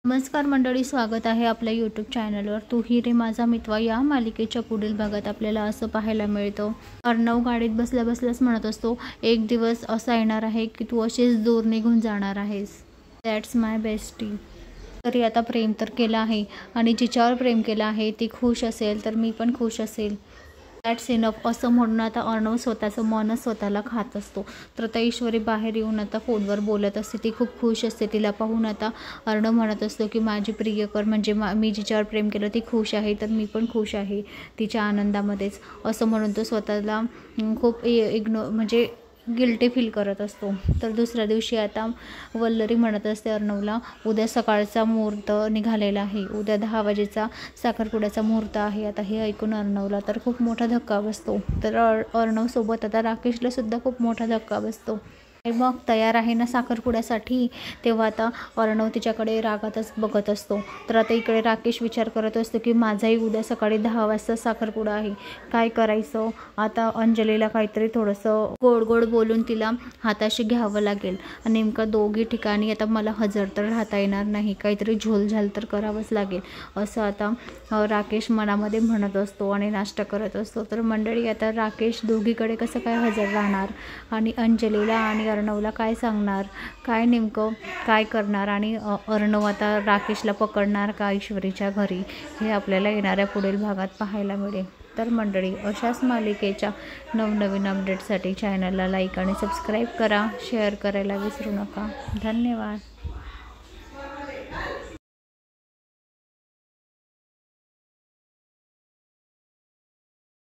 नमस्कार मंडळी, स्वागत आहे आपल्या यूट्यूब चॅनलवर. तू ही रे माझा मितवा या मालिकेच्या पुढील भागात आपल्याला असं पाहायला मिळतं. अर्णव गाडीत बसल्या बसल्याच म्हणत असतो, एक दिवस असा येणार आहे की तू अशीच दूर निघून जाणार आहेस. That's my bestie. तरी आता प्रेम तर केलं आहे आणि जिच्यावर प्रेम केलं आहे ती खुश असेल तर मी पण खुश असेल. दॅट्स इनफ असं म्हणून आता अर्णव स्वतःचं मनच स्वतःला खात असतो. तर आता ईश्वरी बाहेर येऊन आता फोनवर बोलत असते. ती खूप खुश असते. तिला पाहून आता अर्णव म्हणत असतो की माझी प्रियकर म्हणजे मी जिच्यावर प्रेम केलं ती खुश आहे तर मी पण खुश आहे तिच्या आनंदामध्येच, असं म्हणून तो स्वतःला खूप म्हणजे गिल्टी फील करत असतो. तर दुसऱ्या दिवशी आता वल्लरी म्हणत असते अर्णवला, उद्या सकाळचा मुहूर्त निघालेला आहे, उद्या 10 वाजेचा साखरपुड्याचा मुहूर्त आहे. आता हे ऐकून अर्णवला तर खूप मोठा धक्का बसतो. तर अर्णवसोबत आता राकेशला सुद्धा खूप मोठा धक्का बसतो. मग तयार आहे ना साखरपुड्यासाठी, तेव्हा आता अर्णव तिच्याकडे रागातच बघत असतो. तर आता इकडे राकेश विचार करत असतो की माझाही उद्या सकाळी 10 वाजता साखरपुडा आहे, काय करायचं. आता अंजलीला काहीतरी थोडंसं गोड गोड बोलून तिला हाताशी घ्यावं लागेल. नेमकं दोघी ठिकाणी आता मला हजर तर राहता येणार नाही, काहीतरी झोलझाल तर करावंच लागेल असं आता राकेश मनामध्ये म्हणत असतो आणि नाश्ता करत असतो. तर मंडळी आता राकेश दोघीकडे कसं काय हजर राहणार आणि अंजलीला आणि अर्णवला काय सांगणार, काय नेमकं काय करणार आणि अर्णव आता राकेशला पकडणार का ईश्वरीच्या घरी, हे आपल्याला येणाऱ्या पुढील भागात पाहायला मिळेल. तर मंडळी, अशाच मालिकेच्या नवनवीन अपडेटसाठी चॅनलला लाईक आणि सबस्क्राईब करा, शेअर करायला विसरू नका. धन्यवाद.